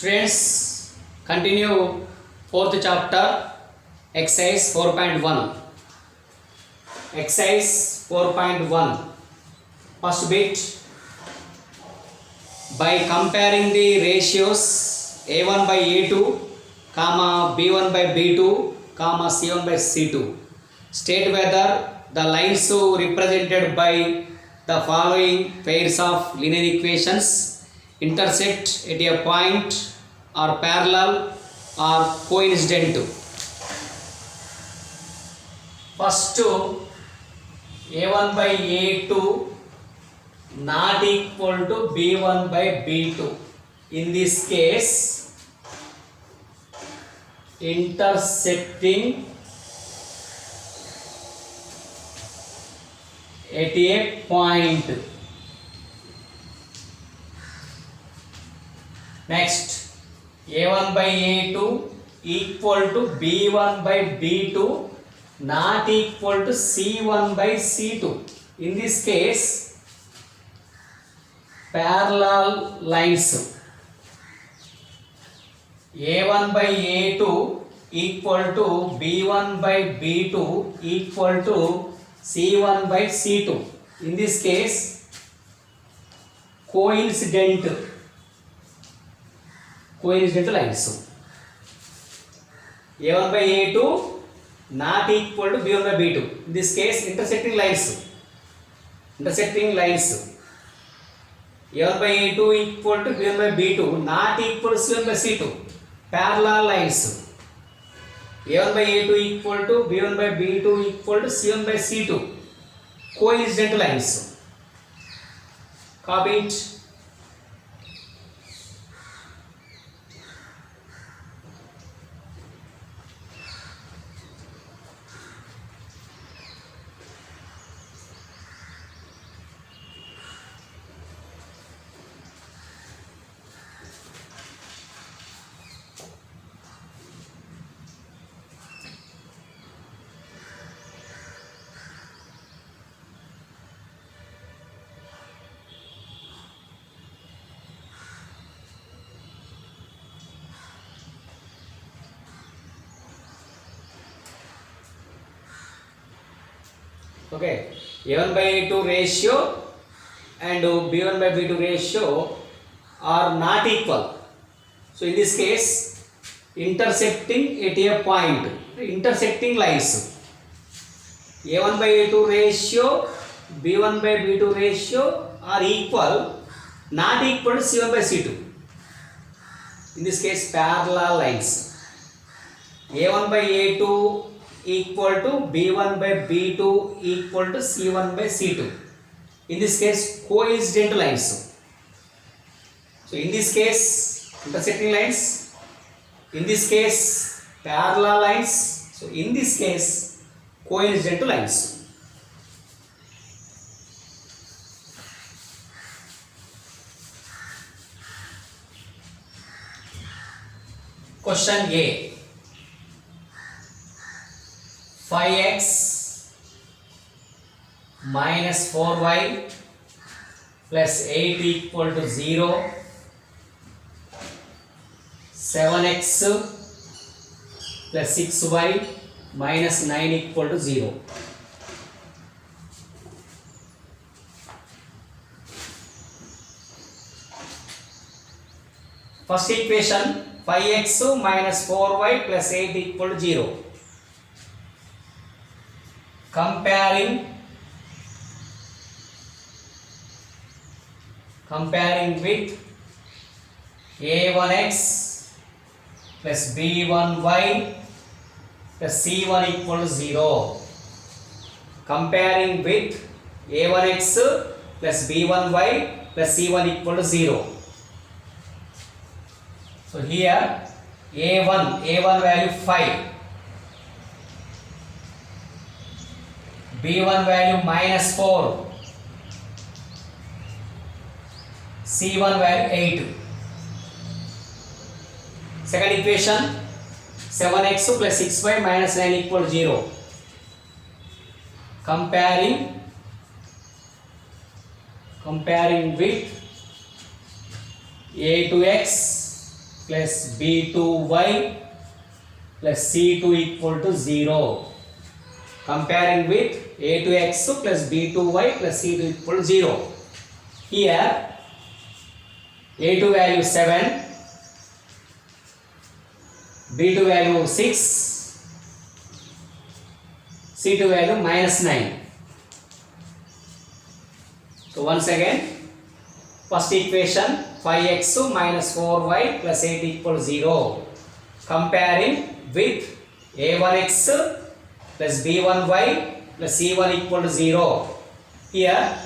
Students, continue fourth chapter, exercise 4.1. Exercise 4.1. First bit, by comparing the ratios A1 by A2, comma B1 by B2, comma C1 by C2. State whether the lines represented by the following pairs of linear equations intersect at a point or parallel or coincident. First, A1 by A2 not equal to B1 by B2. In this case, intersecting at a point. Next, A1 by A2 equal to B1 by B2 not equal to C1 by C2. In this case, parallel lines. A1 by A2 equal to B1 by B2 equal to C1 by C2. In this case, coincident lines. A1 by A2 not equal to B1 by B2. In this case, intersecting lines. A1 by A2 equal to B1 by B2 not equal to C1 by C2. Parallel lines. A1 by A2 equal to B1 by B2 equal to C1 by C2. Coincident lines. Copy it. Okay, A1 by A2 ratio and B1 by B2 ratio are not equal. So in this case, intersecting at a point, intersecting lines. A1 by A2 ratio, B1 by B2 ratio are equal, not equal to C1 by C2. In this case, parallel lines. A1 by A2 equal to B1 by B2 equal to C1 by C2. In this case, coincident lines. So in this case, intersecting lines. In this case, parallel lines. So in this case, coincident lines. Question A. 5x minus 4y plus 8 equal to 0, 7x plus 6y minus 9 equal to 0. First equation, 5x minus 4y plus 8 equal to 0. Comparing with a1x plus b1y plus c1 equal to 0. Comparing with a1x plus b1y plus c1 equal to 0. So here a1 value 5. B1 value minus 4, C1 value 8. Second equation, 7x plus 6y minus 9 equal to 0. Comparing with a2x plus b2y plus c2 equal to 0. Comparing with a2x plus b2y plus c2 equal to 0. Here a2 value 7, b2 value 6, c2 value minus 9. So once again, first equation 5x minus 4y plus 8 equals 0. Comparing with a1x plus b1y plus c1 equal to 0. Here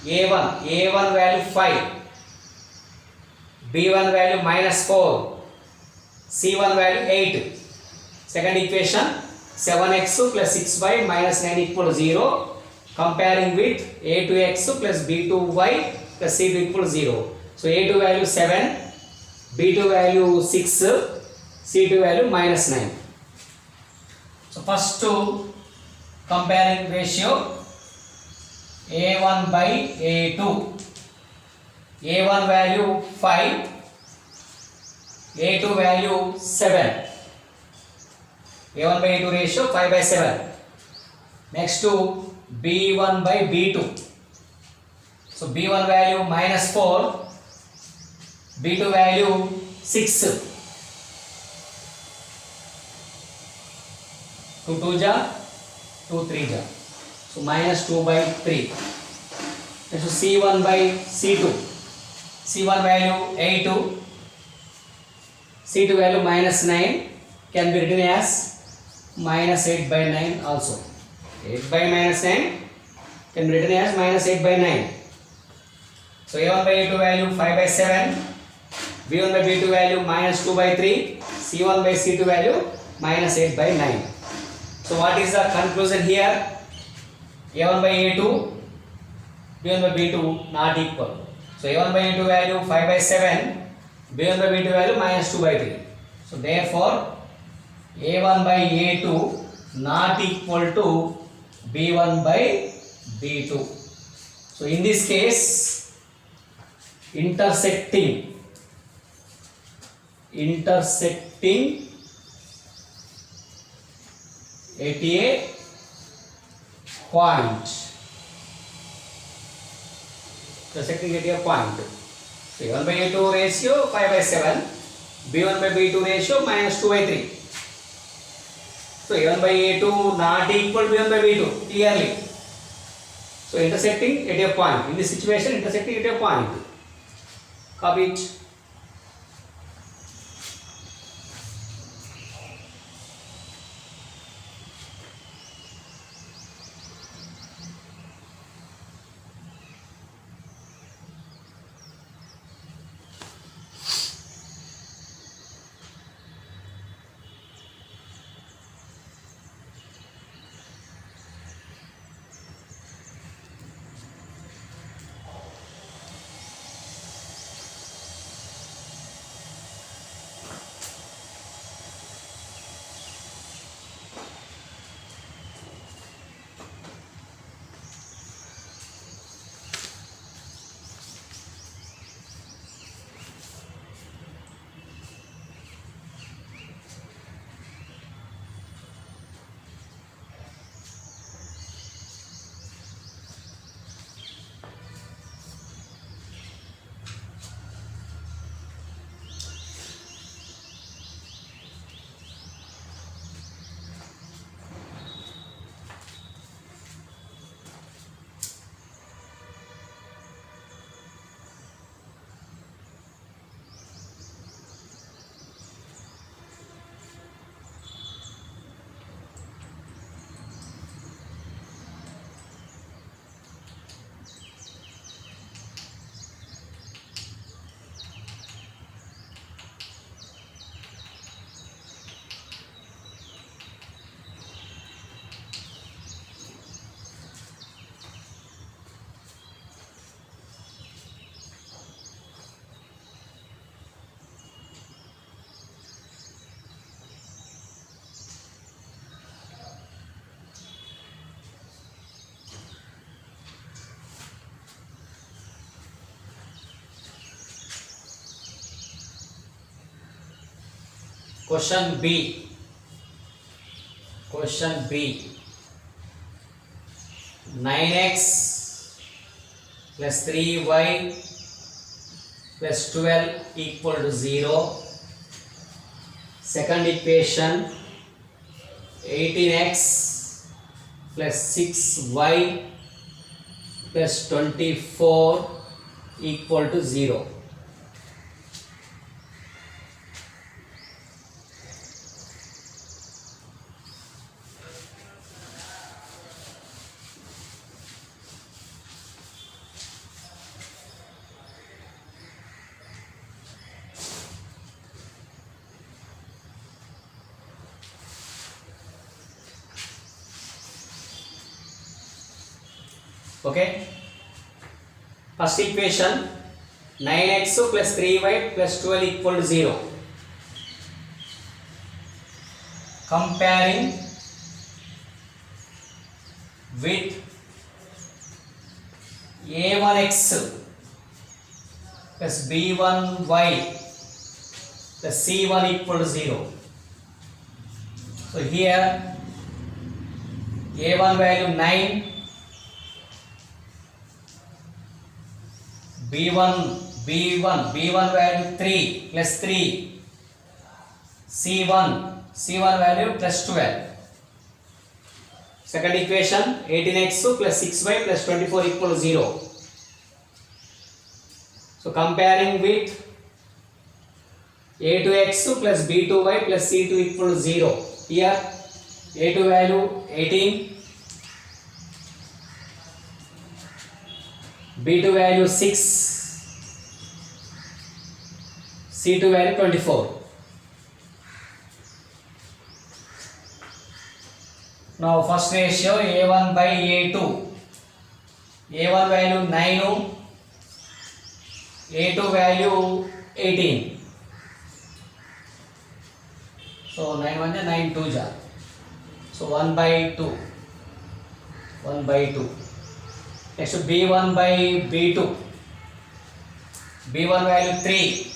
a1 value 5, b1 value minus 4, c1 value 8. Second equation 7x plus 6y minus 9 equal to 0. Comparing with a2x plus b2y plus c2 equal to 0. So a2 value 7, b2 value 6, c2 value minus 9. So first to comparing ratio a1 by a2. a1 value 5, a2 value 7. a1 by a2 ratio 5 by 7. Next to b1 by b2. So b1 value minus 4, b2 value 6. 2 2 ja, 2 3 ja. So minus 2 by 3. Next to c1 by c2. c1 value 8, c2 value minus 9 can be written as minus 8 by 9 also. 8 by minus 9 can be written as minus 8 by 9. So a1 by a2 value 5 by 7, b1 by b2 value minus 2 by 3, c1 by c2 value minus 8 by 9. So what is the conclusion here? a1 by a2, b1 by b2 not equal. So a1 by a2 value 5 by 7, b1 by b2 value minus 2 by 3. So therefore a1 by a2 not equal to b1 by b2. So in this case, intersecting at a point. Intersecting at a point. So a1 by a2 ratio 5 by 7, b1 by b2 ratio minus 2 by 3. So a1 by a2 not equal to b1 by b2 clearly. So intersecting at a point. In this situation, intersecting at a point. Copy it. Question B. Question B. 9x plus 3y plus 12 equal to 0. Second equation, 18x plus 6y plus 24 equal to 0. Okay. First equation, 9x plus 3y plus 12 equal to 0. Comparing with a1x plus b1y plus c1 equal to 0. So here a1 value 9, b1 value 3 plus 3, c1 value plus 12. Second equation, 18x plus 6y plus 24 equal to 0. So comparing with a2x plus b2y plus c2 equal to 0. Here a2 value 18, b2 value 6, c2 value 24. Now first ratio a1 by a2. a1 value 9, a2 value 18. So 9 1 ja 9 2 ja. So 1 by 2. 1 by 2. Next b1 by b2. b1 value 3.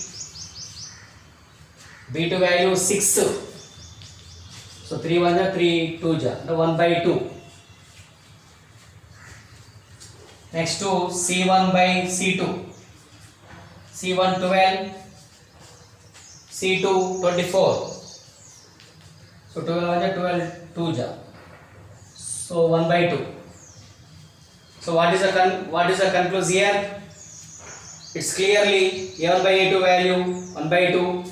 b2 value 6. So 3 1 ja 3 2 ja. 1 by 2. Next to c1 by c2. c1 12. c2 24. So 12 1 ja 12 2 ja. So 1 by 2. So what is the conclusion here? It's clearly a1 by a2 value 1 by 2,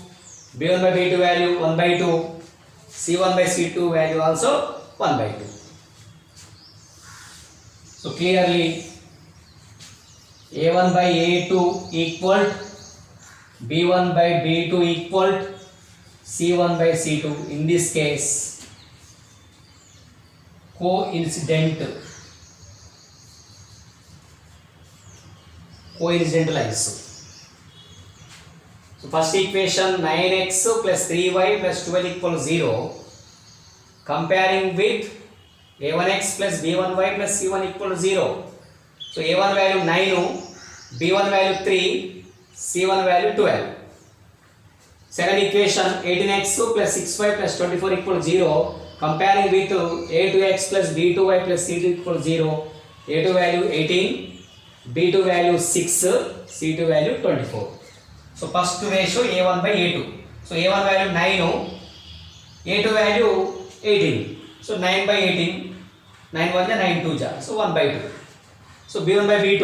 b1 by b2 value 1 by 2, c1 by c2 value also 1 by 2. So clearly a1 by a2 equal, b1 by b2 equal, c1 by c2. In this case, coincidental lines. So first equation 9x plus 3y plus 12 equal 0. Comparing with a1x plus b1y plus c1 equal 0. So a1 value 9, b1 value 3, c1 value 12. Second equation 18x plus 6y plus 24 equal 0. Comparing with a2x plus b2y plus c2 equal 0. a2 value 18, b2 value 6, c2 value 24. So first ratio a1 by a2. So a1 value 9, a2 value 18. So 9 by 18, 9 1 ja 9 2 ja. So 1 by 2. So b1 by b2.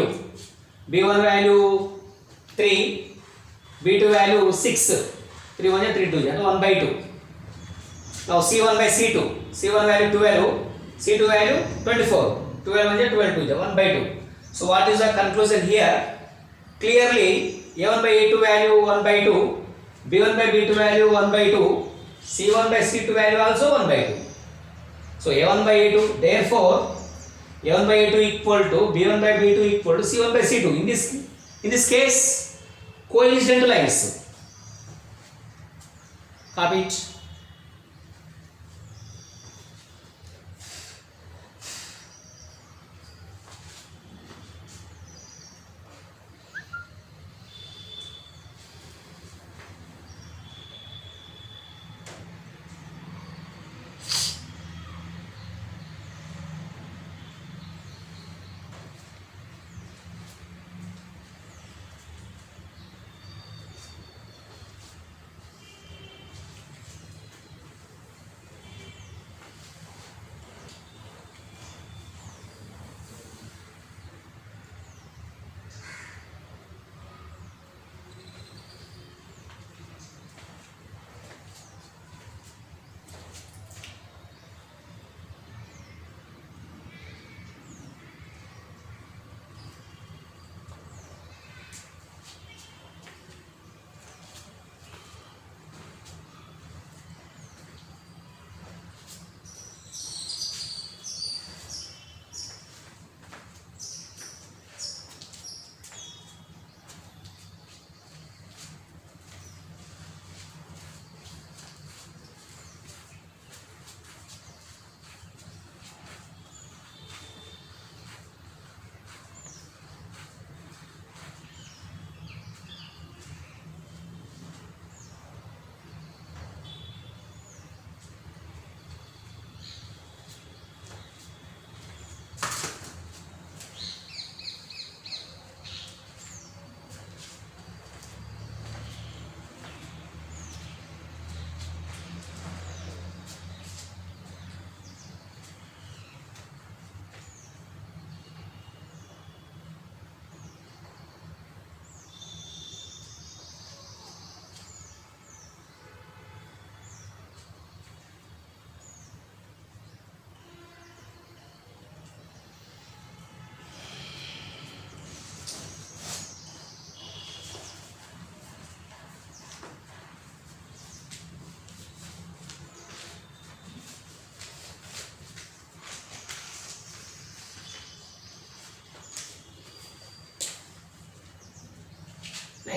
b1 value 3, b2 value 6. 3 1 ja 3 2 ja. So 1 by 2. Now c1 by c2. c1 value 12, c2 value 24. 12 1 ja 12 2 ja. 1 by 2. So what is the conclusion here? Clearly a1 by a2 value 1 by 2, b1 by b2 value 1 by 2, c1 by c2 value also 1 by 2. So a1 by a2, therefore a1 by a2 equal to b1 by b2 equal to c1 by c2. In this case, coincidental lines. Copy it.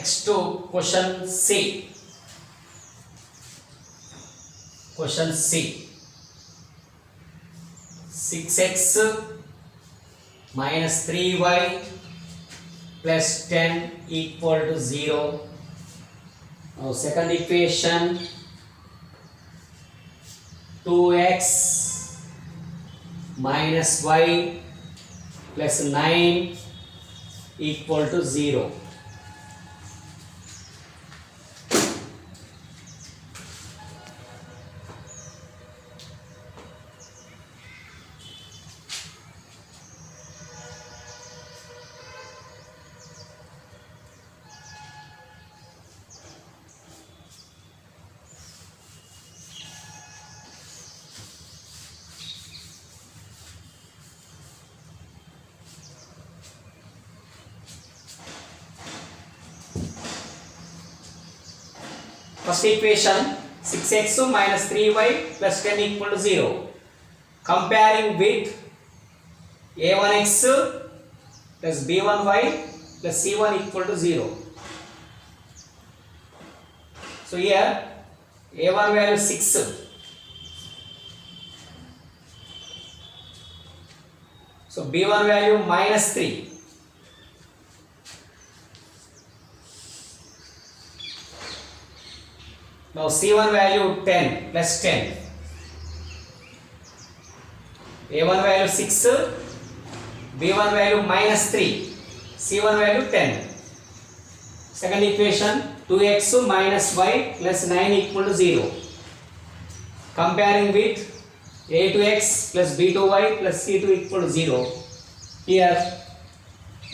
Next to question C. Question C. 6x minus 3y plus 10 equal to 0. Now second equation, 2x minus y plus 9 equal to 0. First equation, 6x minus 3y plus 10 equal to 0. Comparing with a1x plus b1y plus c1 equal to 0. So here a1 value 6. So b1 value minus 3. Now C1 value 10 plus 10. A1 value 6, B1 value minus 3, C1 value 10. Second equation, 2x minus y plus 9 equal to 0. Comparing with a2x plus b2y plus c2 equal to 0. Here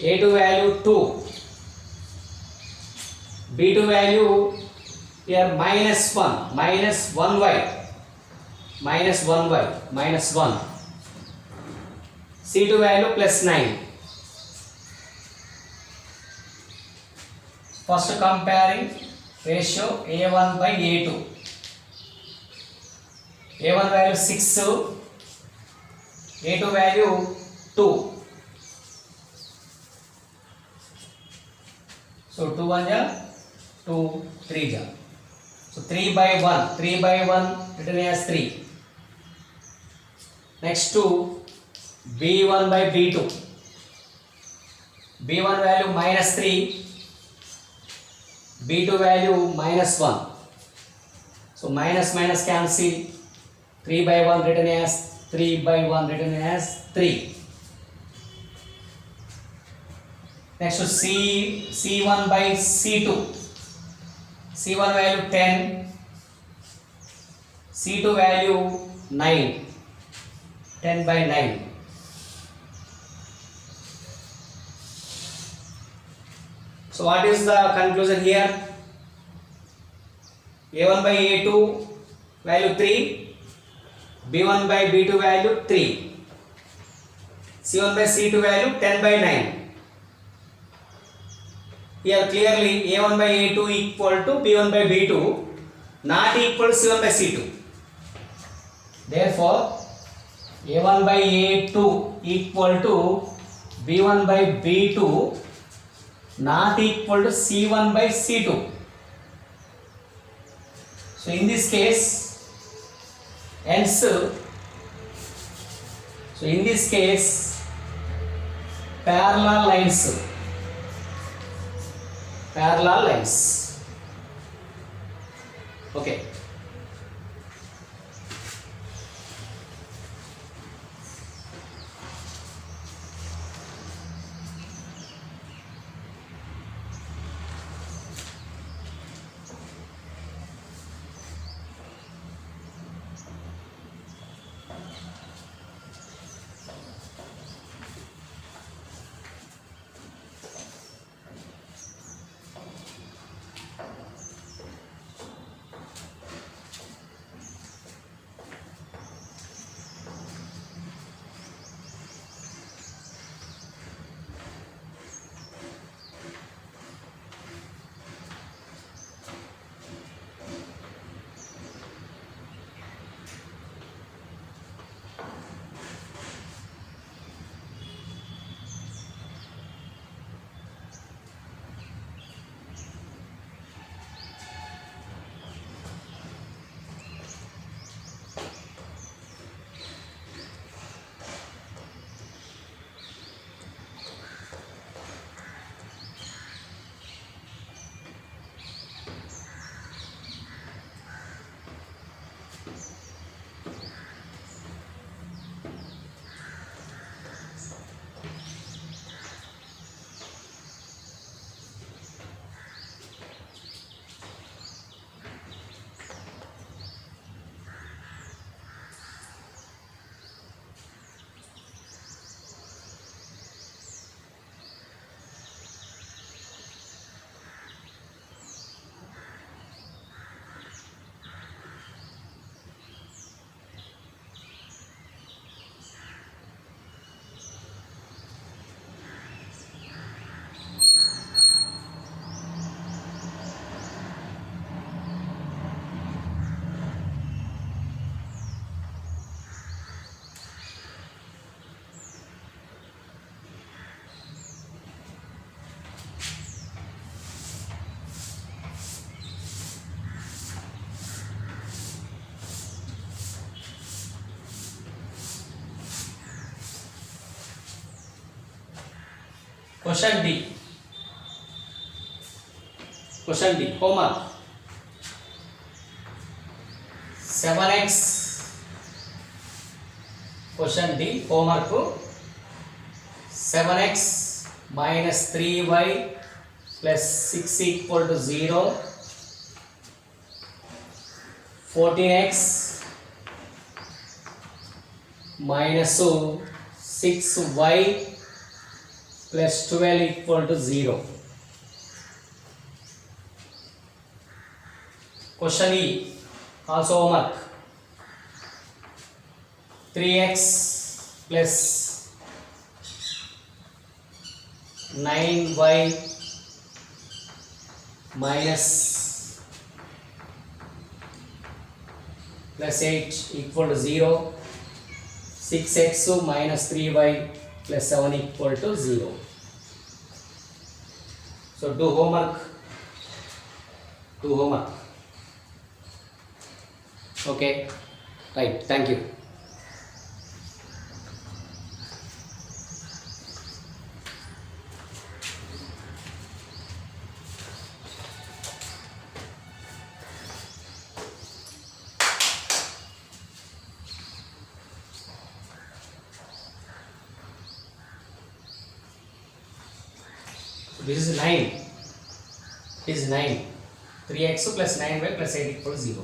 a2 value 2, b2 value here minus 1, minus 1y, minus 1y, minus 1. C2 value plus 9. First comparing ratio A1 by A2. A1 value 6, A2 value 2. So 2 1 ja, 2 3 ja. So 3 by 1, 3 by 1 written as 3. Next to B1 by B2. B1 value minus 3, B2 value minus 1. So minus minus cancel, 3 by 1 written as 3 by 1 written as 3. Next to C1 by C2. C1 value 10, C2 value 9, 10 by 9. So what is the conclusion here? A1 by A2 value 3, B1 by B2 value 3, C1 by C2 value 10 by 9. Here clearly A1 by A2 equal to B1 by B2, not equal to C1 by C2. Therefore, A1 by A2 equal to B1 by B2, not equal to C1 by C2. So in this case, hence, so in this case, parallel lines. Parallel lines. Okay. Question D. Question D. Homework. 7x. Question D. Homework. 7x minus 3y plus 6 equal to 0. 14x minus 6y plus 12 equal to 0. Question E, also homework. 3x plus 9y minus plus 8 equal to 0. 6x minus 3y plus 7 equal to 0. So do homework. Do homework. Okay. Right. Thank you. This is 9. It is 9. 3x plus 9y plus 8 equals 0.